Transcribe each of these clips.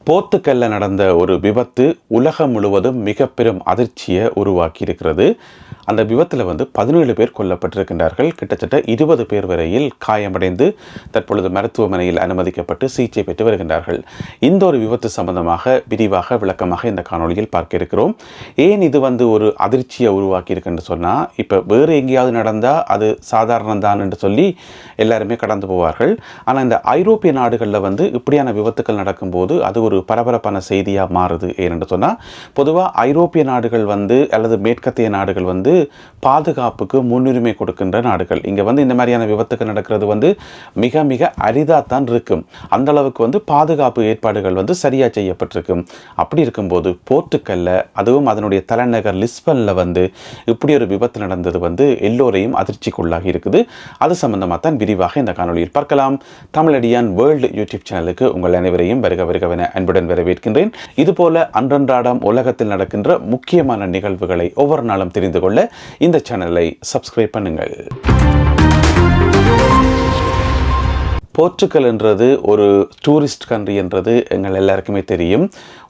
போர்த்துகல்ல நடந்த ஒரு விபத்து உலகம் முழுவதும் மிக பெரும் அதிர்ச்சியை உருவாக்கி இருக்கிறது. அந்த விபத்தில் 17 பேர் கொல்லப்பட்டிருக்கின்றார்கள். கிட்டத்தட்ட 20 பேர் வரையில் காயமடைந்து தற்பொழுது மருத்துவமனையில் அனுமதிக்கப்பட்டு சிகிச்சை பெற்று வருகின்றார்கள். இந்த ஒரு விபத்து சம்பந்தமாக விரிவாக விளக்கமாக இந்த காணொலியில் பார்க்க இருக்கிறோம். ஏன் இது ஒரு அதிர்ச்சியை உருவாக்கி இருக்குன்னு சொன்னால், இப்போ வேறு எங்கேயாவது நடந்தால் அது சாதாரணம்தான் என்று சொல்லி எல்லாருமே கடந்து போவார்கள். ஆனால் இந்த ஐரோப்பிய நாடுகளில் இப்படியான விபத்துக்கள் நடக்கும்போது அது ஒரு பரபரப்பான செய்தியாக மாறுது. ஏனென்று சொன்னால், பொதுவாக ஐரோப்பிய நாடுகள் அல்லது மேற்கத்திய நாடுகள் பாதுகாப்புக்கு முன்னுரிமை கொடுக்கின்ற நாடுகள். இங்கே இந்த மாதிரியான விபத்துக்கள் நடக்கிறது மிக மிக அரிதாத்தான் இருக்கும். அந்த அளவுக்கு பாதுகாப்பு ஏற்பாடுகள் சரியாக செய்யப்பட்டிருக்கும். அப்படி இருக்கும்போது போர்த்துகல்ல, அதுவும் அதனுடைய தலைநகர் லிஸ்பனில் இப்படி ஒரு விபத்து நடந்தது எல்லோரையும் அதிர்ச்சிக்குள்ளாகி இருக்குது. அது சம்பந்தமாக தான் விரிவாக இந்த காணொலியில் பார்க்கலாம். தமிழடியான் வேர்ல்டு யூடியூப் சேனலுக்கு உங்கள் அனைவரையும் வருகவென அன்புடன் வரவேற்கின்றேன். இதுபோல அன்றன்றாடம் உலகத்தில் நடக்கின்ற முக்கியமான நிகழ்வுகளை ஒவ்வொரு நாளும் தெரிந்து கொள்ள இந்த சேனலை சப்ஸ்கிரைப் பண்ணுங்கள். போர்ச்சுகல் என்றது ஒரு டூரிஸ்ட் கண்ட்ரி என்றது எங்கள் எல்லாருக்குமே தெரியும்.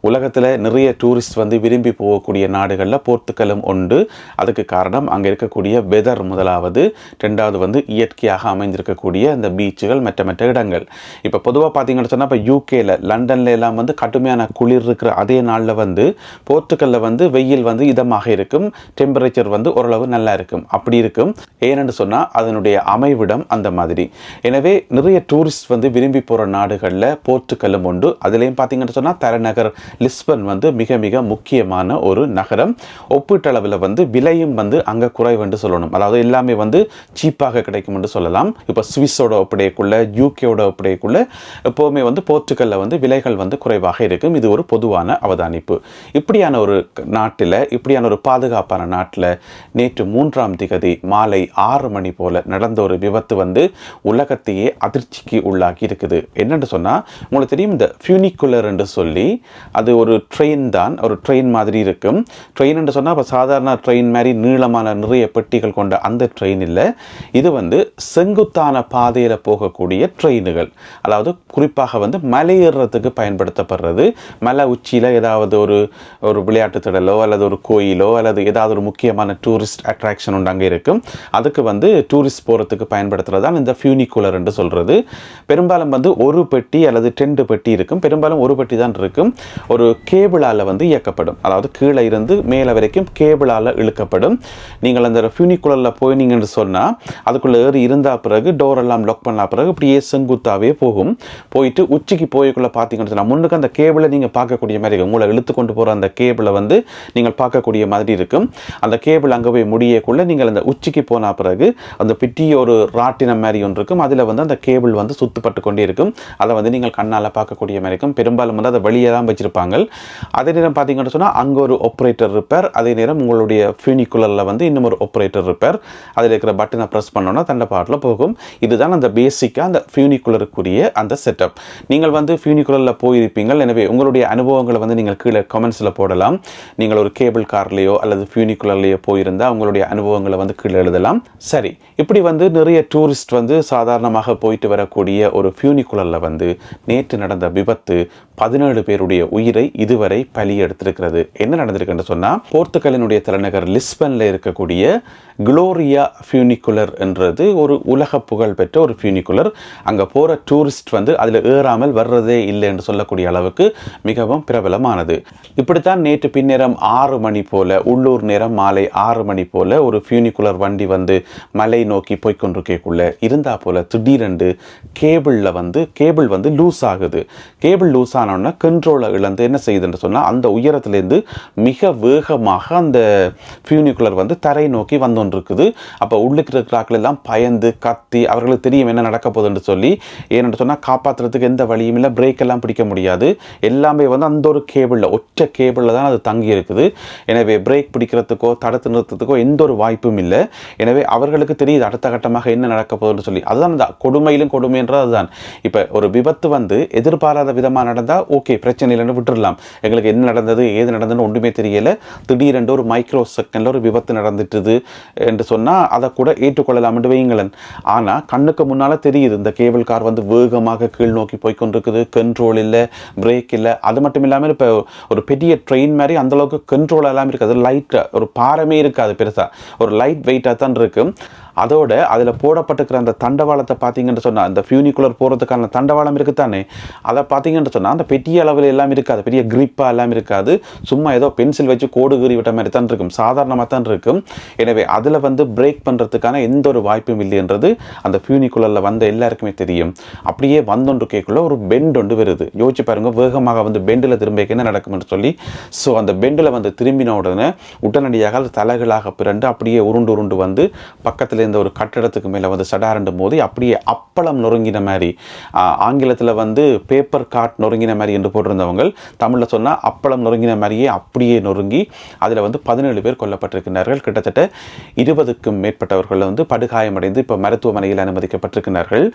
உலகத்தில் நிறைய டூரிஸ்ட் விரும்பி போகக்கூடிய நாடுகளில் போர்த்துகலும் உண்டு. அதுக்கு காரணம் அங்கே இருக்கக்கூடிய வெதர் முதலாவது, ரெண்டாவது இயற்கையாக அமைந்திருக்கக்கூடிய இந்த பீச்சுகள், மற்ற இடங்கள். இப்போ பொதுவாக பார்த்தீங்கன்னு சொன்னால், இப்போ யூகேல லண்டன்ல எல்லாம் கடுமையான குளிர் இருக்கிற அதே நாளில் போர்த்துகலில் வெயில் இதமாக இருக்கும், டெம்பரேச்சர் ஓரளவு நல்லா இருக்கும். அப்படி இருக்கும். ஏனென்று சொன்னால் அதனுடைய அமைவிடம் அந்த மாதிரி. எனவே நிறைய டூரிஸ்ட் விரும்பி போகிற நாடுகளில் போர்த்துகலும் உண்டு. அதுலேயும் பார்த்தீங்கன்னு சொன்னால் தலைநகர் லிஸ்பன் மிக மிக முக்கியமான ஒரு நகரம். ஒப்பீட்டளவில் விலையும் அங்கே குறைவென்று சொல்லணும். அதாவது எல்லாமே சீப்பாக கிடைக்கும் என்று சொல்லலாம். இப்போ சுவிஸோட ஒப்படைக்குள்ள, யூகேயோட ஒப்படைக்குள்ள எப்போவுமே போர்ச்சுகல்ல விலைகள் குறைவாக இருக்கும். இது ஒரு பொதுவான அவதானிப்பு. இப்படியான ஒரு நாட்டில், இப்படியான ஒரு பாதுகாப்பான நாட்டில் நேற்று 3ஆம் திகதி மாலை 6 மணி போல நடந்த ஒரு விபத்து உலகத்தையே அதிர்ச்சிக்கு உள்ளாக்கி இருக்குது. என்னென்னு சொன்னால், உங்களுக்கு தெரியும், இந்த ஃபியூனிகுலர் என்று சொல்லி அது ஒரு ட்ரெயின் தான். ஒரு ட்ரெயின் மாதிரி இருக்கும். ட்ரெயின் என்று சொன்னால் இப்போ சாதாரண ட்ரெயின் மாதிரி நீளமான நிறைய பெட்டிகள் கொண்ட அந்த ட்ரெயின் இல்லை. இது செங்குத்தான பாதையில் போகக்கூடிய ட்ரெயினுகள். அதாவது குறிப்பாக மலையேறதுக்கு பயன்படுத்தப்படுறது. மலை உச்சியில் ஏதாவது ஒரு விளையாட்டு திடலோ அல்லது ஒரு கோயிலோ அல்லது ஏதாவது ஒரு முக்கியமான டூரிஸ்ட் அட்ராக்ஷன் ஒன்று அங்கே இருக்கும். அதுக்கு டூரிஸ்ட் போகிறதுக்கு பயன்படுத்துறது தான் இந்த ஃபியூனிகுலர் என்று சொல்கிறது. பெரும்பாலும் ஒரு பெட்டி அல்லது 2 பெட்டி இருக்கும். பெரும்பாலும் ஒரு பெட்டி தான் இருக்கும். ஒரு கேபிளால் இயக்கப்படும். அதாவது கீழே இருந்து மேலே வரைக்கும் கேபிளால் இழுக்கப்படும். நீங்கள் அந்த ஃபியூனிகுலரில் போயினீங்கன்னு சொன்னால், அதுக்குள்ளே ஏறி இருந்தால் பிறகு டோர் எல்லாம் லாக் பண்ண பிறகு இப்படியே செங்குத்தாவே போகும். போயிட்டு உச்சிக்கு போய்க்குள்ளே பார்த்தீங்கன்னு சொன்னால், முன்னுக்கு அந்த கேபிளை நீங்கள் பார்க்கக்கூடிய மாதிரி இருக்கும். உங்களை இழுத்து கொண்டு போகிற அந்த கேபிளை நீங்கள் பார்க்கக்கூடிய மாதிரி இருக்கும். அந்த கேபிள் அங்கே போய் முடியக்குள்ளே நீங்கள் அந்த உச்சிக்கு போன பிறகு அந்த பெட்டி ஒரு ராட்டினம் மாதிரி ஒன்று இருக்கும். அதில் அந்த கேபிள் சுத்தப்பட்டு கொண்டே இருக்கும். அதை நீங்கள் கண்ணால் பார்க்கக்கூடிய மாதிரி இருக்கும். பெரும்பாலும் அதை வெளியே தான் வச்சிருப்பாங்க. அதே நேரம் பார்த்தீங்கன்னு சொன்னால் அங்கே ஒரு ஆப்ரேட்டர் இருப்பார். அதே நேரம் உங்களுடைய ஃபியூனிகுலரில் இன்னும் ஒரு ஆப்ரேட்டர் இருப்பார். அதில் இருக்கிற பட்டனை ப்ரெஸ் பண்ணோன்னா தண்டை பாட்டில் போகும். இதுதான் அந்த பேசிக்காக அந்த ஃபியூனிகுலருக்குரிய அந்த செட்டப். நீங்கள் ஃபியூனிகுலரில் போயிருப்பீங்கள். எனவே உங்களுடைய அனுபவங்களை நீங்கள் கீழே கமெண்ட்ஸில் போடலாம். நீங்கள் ஒரு கேபிள் கார்லேயோ அல்லது ஃபியூனிகுலர்லேயோ போயிருந்தால் உங்களுடைய அனுபவங்களை கீழே எழுதலாம். சரி, இப்படி நிறைய டூரிஸ்ட் சாதாரணமாக போயிட்டு வரக்கூடிய ஒரு ஃபியூனிகுலரில் நேற்று நடந்த விபத்து 17 பேருடைய உயிரை இதுவரை பலி எடுத்திருக்கிறது. என்ன நடந்திருக்குன்னு சொன்னால், போர்த்துகலினுடைய தலைநகர் லிஸ்பனில் இருக்கக்கூடிய குளோரியா ஃபியூனிகுலர் என்றது ஒரு உலக புகழ் பெற்ற ஒரு ஃபியூனிகுலர். அங்கே போகிற டூரிஸ்ட் அதில் ஏறாமல் வர்றதே இல்லை என்று சொல்லக்கூடிய அளவுக்கு மிகவும் பிரபலமானது. இப்படித்தான் நேற்று பின்னேரம் 6 மணி போல, உள்ளூர் நேரம் மாலை 6 மணி போல ஒரு ஃபியூனிகுலர் வண்டி மலை நோக்கி போய்கொண்டிருக்கக்குள்ள இருந்தா போல திடீரென்று கேபிள் லூஸ் ஆகுது. கேபிள் லூஸ் ஆனோன்னா கண்ட்ரோலை இழந்து என்ன செய்யுதுன்னு சொன்னால், அந்த உயரத்திலேருந்து மிக வேகமாக அந்த ஃபியூனிகுலர் தரை நோக்கி வந்துருக்குது. அப்போ உள்ளுக்கு இருக்கிறாக்கள் எல்லாம் பயந்து கத்தி, அவர்களுக்கு தெரியும் என்ன நடக்க போகுதுன்னு சொல்லி. ஏன்னு சொன்னால் காப்பாற்றுறதுக்கு எந்த வழியும் இல்லை, பிரேக் எல்லாம் பிடிக்க முடியாது. எல்லாமே அந்த ஒரு கேபிளில், ஒற்ற கேபிளில் தான் அது தங்கி இருக்குது. எனவே பிரேக் பிடிக்கிறதுக்கோ தடுத்து நிறுத்தத்துக்கோ எந்த ஒரு வாய்ப்பும் இல்லை. எனவே அவர்களுக்கு தெரியுது அடுத்த கட்டமாக என்ன நடக்க போகுதுன்னு சொல்லி. அதுதான் கொடுமையிலும் கொடுமைன்றது அதுதான். இப்போ ஒரு விபத்து எதிர்பாராத விதமாக நடந்தால் இருந்தால் ஓகே, பிரச்சனை இல்லைன்னு விட்டுடலாம். எங்களுக்கு என்ன நடந்தது ஏது நடந்ததுன்னு ஒன்றுமே தெரியலை, திடீரென்று ஒரு மைக்ரோ செகண்டில் ஒரு விபத்து நடந்துட்டுது என்று சொன்னால் அதை கூட ஏற்றுக்கொள்ளலாம்னு வையுங்களேன். ஆனால் கண்ணுக்கு முன்னால் தெரியுது இந்த கேபிள் கார் வந்து வேகமாக கீழ் நோக்கி போய்கொண்டிருக்குது, கண்ட்ரோல் இல்லை, பிரேக் இல்லை. அது மட்டும் இல்லாமல் இப்போ ஒரு பெரிய ட்ரெயின் மாதிரி அந்தளவுக்கு கண்ட்ரோல் எல்லாம் இருக்காது, லைட்டாக ஒரு பாரமே இருக்காது, பெருசாக ஒரு லைட் வெயிட்டாக தான் இருக்கும். அதோட அதில் போடப்பட்டிருக்கிற அந்த தண்டவாளத்தை பார்த்தீங்கன்னு சொன்னால், அந்த ஃபியூனிகுலர் போகிறதுக்கான தண்டவாளம் இருக்குதானே, அதை பார்த்தீங்கன்னு சொன்னால் அந்த பெரிய அளவில் எல்லாம் இருக்காது, பெரிய கிரிப்பாக எல்லாம் இருக்காது, சும்மா ஏதோ பென்சில் வச்சு கோடு கீறி விட்ட மாதிரி தான் இருக்கும், சாதாரணமாக தான் இருக்கும். எனவே அதில் வந்து பிரேக் பண்ணுறதுக்கான எந்த ஒரு வாய்ப்பும் இல்லைன்றது அந்த ஃபியூனிகுலரில் வந்த எல்லாருக்குமே தெரியும். அப்படியே வந்தொன்று கேட்குள்ள ஒரு பெண்ட் ஒன்று வருது. யோசிச்சு பாருங்க, வேகமாக வந்து பெண்டில் திரும்ப என்ன நடக்கும்னு சொல்லி. ஸோ அந்த பெண்டில் வந்து திரும்பின உடனே உடனடியாக அது தலைகளாக பிறண்டு அப்படியே உருண்டு உருண்டு வந்து பக்கத்தில் இந்த ஒரு கட்டடத்துக்கு மேலே வந்து சடாரண்டு மோதி அப்படியே அப்பளம் நொறுங்கின மாதிரி, ஆங்கிலத்தில் வந்து பேப்பர் காட் நொறுங்கின மாதிரி என்று போட்டிருந்தவங்க தமிழில் சொன்னால் அப்பளம் நொறுங்கின மாதிரியே அப்படியே நொறுங்கி அதில் வந்து 17 பேர் கொல்லப்பட்டிருக்கிறார்கள். கிட்டத்தட்ட 20க்கும் மேற்பட்டவர்கள் வந்து படுகாயமடைந்து இப்போ மருத்துவமனையில் அனுமதிக்கப்பட்டிருக்கிறார்கள்.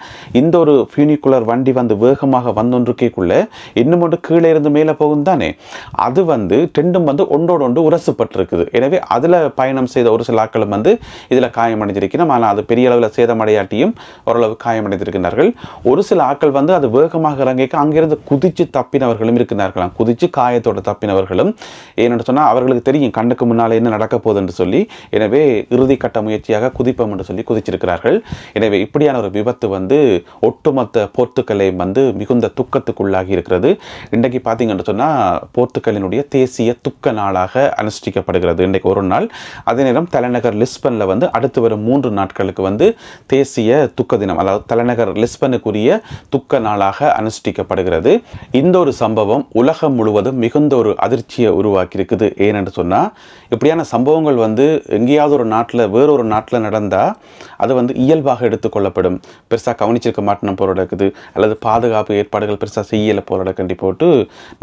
இந்த ஒரு ஃபியூனிகுலர் வண்டி வந்து வேகமாக வந்தொன்றுக்கேக்குள்ள இன்னும் ஒன்று கீழே இருந்து மேலே போகும் தானே, அது வந்து ரெண்டும் வந்து ஒன்றோடு ஒன்று உரசுப்பட்டிருக்குது. எனவே அதில் பயணம் செய்த ஒரு சில ஆட்களும் வந்து இதில் காயமடைஞ்சிருக்கிறோம். ஆனால் அது பெரிய அளவில் சேதமடையாட்டியும் ஓரளவு காயமடைந்திருக்கிறார்கள். ஒரு சில ஆட்கள் வந்து அது வேகமாக இறங்கிக்க அங்கிருந்து குதித்து தப்பினவர்களும் இருக்கிறார்களாம், குதித்து காயத்தோடு தப்பினவர்களும். ஏன்னு சொன்னால் அவர்களுக்கு தெரியும் கண்ணுக்கு முன்னால் என்ன நடக்க போகுது என்று சொல்லி, எனவே இறுதிக்கட்ட முயற்சியாக குதிப்போம் என்று சொல்லி குதிச்சிருக்கிறார்கள். எனவே இப்படியான ஒரு விபத்து வந்து ஒட்டுமொத்த போர்த்துக்கலையும் வந்து மிகுந்த துக்கத்துக்குள்ளாகி இருக்கிறது. இன்றைக்கு பார்த்தீங்கன்னு சொன்னால் போர்த்துக்கலினுடைய தேசிய துக்க நாளாக அனுஷ்டிக்கப்படுகிறது இன்றைக்கு ஒரு நாள். அதே நேரம் தலைநகர் லிஸ்பனில் வந்து அடுத்து வரும் 3 நாட்களுக்கு வந்து தேசிய துக்க தினம், அதாவது தலைநகர் லிஸ்பனுக்குரிய துக்க நாளாக அனுஷ்டிக்கப்படுகிறது. இந்த ஒரு சம்பவம் உலகம் முழுவதும் மிகுந்த ஒரு அதிர்ச்சியை உருவாக்கி இருக்குது. ஏனென்று சொன்னால் இப்படியான சம்பவங்கள் வந்து எங்கேயாவது ஒரு நாட்டில் வேறொரு நாட்டில் நடந்தால் அது வந்து இயல்பாக எடுத்துக்கொள்ளப்படும், பெருசாக கவனிச்சிருக்க மாட்டோம் போல இருக்குது, அல்லது பாதுகாப்பு ஏற்பாடுகள் பெருசாக செய்யலை போல கண்டி போட்டு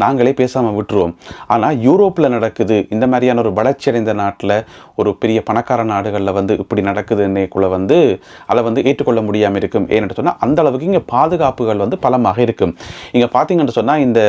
நாங்களே பேசாமல் விட்டுருவோம். ஆனால் யூரோப்பில் நடக்குது, இந்த மாதிரியான ஒரு வளர்ச்சியடைந்த நாட்டில் ஒரு பெரிய பணக்கார நாடுகளில் வந்து இப்படி நடக்குதுன்னேக்குள்ள வந்து அதை வந்து ஏற்றுக்கொள்ள முடியாமல் இருக்கும். ஏன்னு சொன்னால் அந்த அளவுக்கு இங்கே பாதுகாப்புகள் வந்து பலமாக இருக்கும். இங்கே பார்த்தீங்கன்னு சொன்னால் இந்த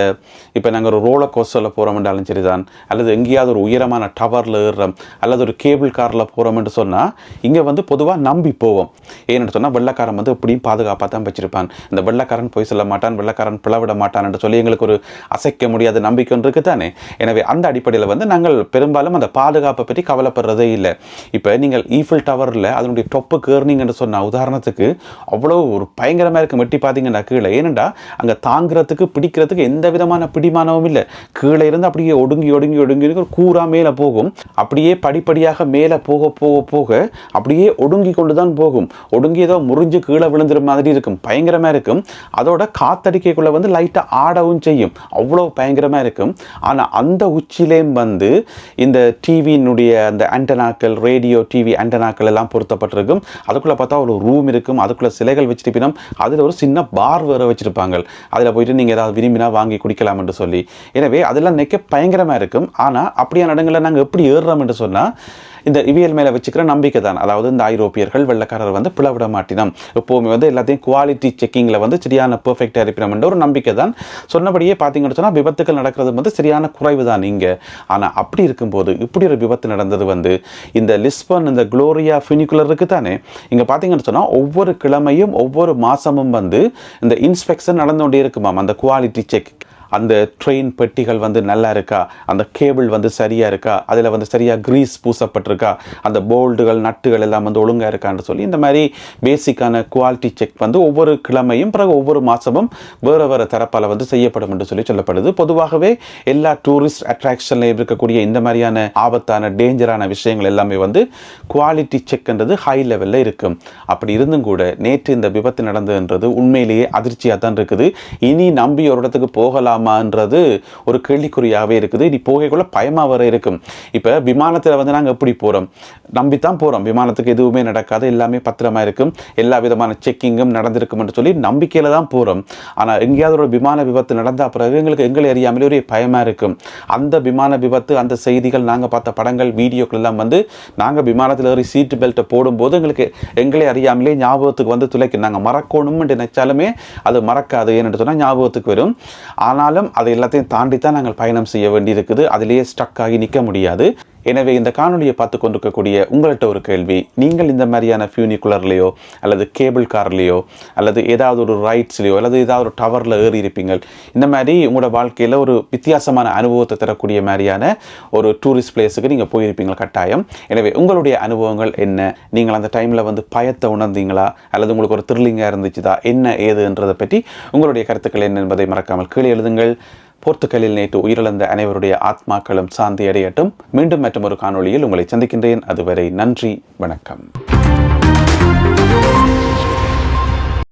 இப்போ நாங்கள் ஒரு ரோலர் கோஸ்டரில் போகிறோம் என்றாலும் சரிதான், அல்லது எங்கேயாவது ஒரு உயரமான டவரில் ஏறுறோம், அல்லது ஒரு கேபிள் காரில் போகிறோம் என்று சொன்னால் இங்கே வந்து பொதுவாக நம்பி போவோம். ஏன்னு சொன்னால் வெள்ளைக்காரன் வந்து இப்படியும் பாதுகாப்பாக தான் வச்சிருப்பான், இந்த வெள்ளைக்காரன் போய் சொல்ல மாட்டான், வெள்ளைக்காரன் பிளவிட மாட்டான் என்று சொல்லி எங்களுக்கு ஒரு அசைக்க முடியாத நம்பிக்கை ஒன்று இருக்குது தானே. எனவே அந்த அடிப்படையில் வந்து நாங்கள் பெரும்பாலும் அந்த பாதுகாப்பை பற்றி கவலைப்படுறதே இல்லை. இப்போ நீங்கள் ஈஃபில் டவரில் அதனுடைய டொப்புக்கு ஏறினீங்கன்னு சொன்னால் உதாரணத்துக்கு அவ்வளோ ஒரு பயங்கரமாக இருக்கும், வெட்டி பார்த்தீங்கன்னா கீழே. ஏனெண்டா அங்கே தாங்கிறதுக்கு பிடிக்கிறதுக்கு எந்த விதமான பிடிமானமும் இல்லை, கீழே இருந்து அப்படியே ஒடுங்கி ஒடுங்கி ஒடுங்கி ஒரு கூறா மேலே போகும், அப்படியே படிப்படியாக மேலே போக போக போக அப்படியே ஒடுங்கி கொண்டு தான் போகும், ஒடுங்கி ஏதோ முறிஞ்சு கீழே விழுந்துற மாதிரி இருக்கும், பயங்கரமாக இருக்கும். அதோட காத்தடிக்கைக்குள்ளே வந்து லைட்டாக ஆடவும் செய்யும், அவ்வளோ பயங்கரமாக இருக்கும். ஆனால் அந்த உச்சிலேயும் வந்து இந்த டிவியினுடைய அந்த ஆண்டனாக்கள், ரேடியோ டிவி ஆண்டனாக்கள் எல்லாம் பொருத்தப்பட்டிருக்கும். அதுக்குள்ளே பார்த்தா ஒரு ரூம் இருக்கும், அதுக்குள்ளே சிலைகள் வச்சிருப்பினோம், அதில் ஒரு சின்ன பார் வேறு வச்சுருப்பாங்க, அதில் போயிட்டு நீங்கள் ஏதாவது விரும்பினா வாங்கி குடிக்கலாம் என்று சொல்லி. எனவே அதெல்லாம் நிற்க பயங்கரமாக இருக்கும். ஆனால் அப்படியான இடங்களில் நாங்கள் எப்படி ஏறுறோம் என்று சொன்னால் இந்த இவியல் மேலே வச்சுக்கிற நம்பிக்கை தான். அதாவது இந்த ஐரோப்பியர்கள் வெள்ளைக்காரர் வந்து பிளவிட மாட்டினோம், எப்போவுமே வந்து எல்லாத்தையும் குவாலிட்டி செக்கிங்கில் வந்து சரியான பெர்ஃபெக்டாக இருப்பினோம் என்ற ஒரு நம்பிக்கை தான். சொன்னபடியே பார்த்தீங்கன்னு சொன்னால் விபத்துக்கள் நடக்கிறது வந்து சரியான குறைவு தான் இங்கே. ஆனால் அப்படி இருக்கும்போது இப்படி ஒரு விபத்து நடந்தது வந்து இந்த லிஸ்பன் இந்த குளோரியா ஃபியூனிகுலர் இருக்குது தானே, இங்கே பார்த்தீங்கன்னு சொன்னால் ஒவ்வொரு கிழமையும் ஒவ்வொரு மாதமும் வந்து இந்த இன்ஸ்பெக்ஷன் நடந்து கொண்டே இருக்குமாம், அந்த குவாலிட்டி செக். அந்த ட்ரெயின் பெட்டிகள் வந்து நல்லா இருக்கா, அந்த கேபிள் வந்து சரியாக இருக்கா, அதில் வந்து சரியாக க்ரீஸ் பூசப்பட்டிருக்கா, அந்த போல்டுகள் நட்டுகள் எல்லாம் வந்து ஒழுங்காக இருக்கான்னு சொல்லி இந்த மாதிரி பேசிக்கான குவாலிட்டி செக் வந்து ஒவ்வொரு கிழமையும் பிறகு ஒவ்வொரு மாதமும் வேறு வேறு தரப்பால் வந்து செய்யப்படும் என்று சொல்லி சொல்லப்படுது. பொதுவாகவே எல்லா டூரிஸ்ட் அட்ராக்ஷன்லையும் இருக்கக்கூடிய இந்த மாதிரியான ஆபத்தான டேஞ்சரான விஷயங்கள் எல்லாமே வந்து குவாலிட்டி செக்ன்றது ஹை லெவலில் இருக்கும். அப்படி இருந்தும் கூட நேற்று இந்த விபத்து நடந்ததுன்றது உண்மையிலேயே அதிர்ச்சியாக தான் இருக்குது. இனி நம்பி ஒரு இடத்துக்கு போகலாமான்றது ஒரு கேள்விக்குறியாகவே இருக்குது. இனி போகக்குள்ள பயமாக வர இருக்கும். இப்போ விமானத்தில் வந்து நாங்கள் எப்படி போகிறோம், நம்பித்தான் போகிறோம், விமானத்துக்கு எதுவுமே நடக்காது, எல்லாமே பத்திரமா இருக்கும், எல்லா விதமான செக்கிங்கும் நடந்திருக்கும் என்று சொல்லி நம்பிக்கையில் தான் போகிறோம். ஆனால் எங்கேயாவது ஒரு விமான விபத்து நடந்தால் பிறகு எங்களை அறியாமலே ஒரு பயமாக இருக்கும். அந்த விமான விபத்து, அந்த செய்திகள், நாங்கள் பார்த்த படங்கள், வீடியோக்கள் எல்லாம் வந்து நாங்கள் விமானத்தில் ஏறி சீட்டு பெல்ட்டை போடும்போது எங்களை அறியாமலே ஞாபகத்துக்கு வந்து துளைக்கும். நாங்கள் மறக்கணும்னு நினைச்சாலுமே அது மறக்காது, ஏன்னு சொன்னால் ஞாபகத்துக்கு வரும். ஆனால் ஆனாலும் அதை எல்லாத்தையும் தாண்டித்தான் நாங்கள் பயணம் செய்ய வேண்டியிருக்குது. அதிலேயே ஸ்டக் ஆகி நிற்க முடியாது. எனவே இந்த காணொலியை பார்த்து கொண்டிருக்கக்கூடிய உங்கள்கிட்ட ஒரு கேள்வி, நீங்கள் இந்த மாதிரியான ஃபியூனிகுலர்லேயோ அல்லது கேபிள் கார்லேயோ அல்லது ஏதாவது ஒரு ரைட்ஸ்லேயோ அல்லது ஏதாவது ஒரு டவரில் ஏறி இருப்பீங்க. இந்த மாதிரி உங்களோட வாழ்க்கையில் ஒரு வித்தியாசமான அனுபவத்தை தரக்கூடிய மாதிரியான ஒரு டூரிஸ்ட் பிளேஸுக்கு நீங்கள் போயிருப்பீங்க கட்டாயம். எனவே உங்களுடைய அனுபவங்கள் என்ன? நீங்கள் அந்த டைமில் வந்து பயத்தை உணர்ந்தீங்களா அல்லது உங்களுக்கு ஒரு த்ரில்லிங்காக இருந்துச்சுதா, என்ன ஏதுன்றதை பற்றி உங்களுடைய கருத்துக்கள் என்ன என்பதை மறக்காமல் கீழே எழுதுங்கள். போர்த்துகலில் நேற்று உயிரிழந்த அனைவருடைய ஆத்மாக்களும் சாந்தி அடையட்டும். மீண்டும் மற்றும் ஒரு காணொளியில் உங்களை சந்திக்கின்றேன். அதுவரை நன்றி, வணக்கம்.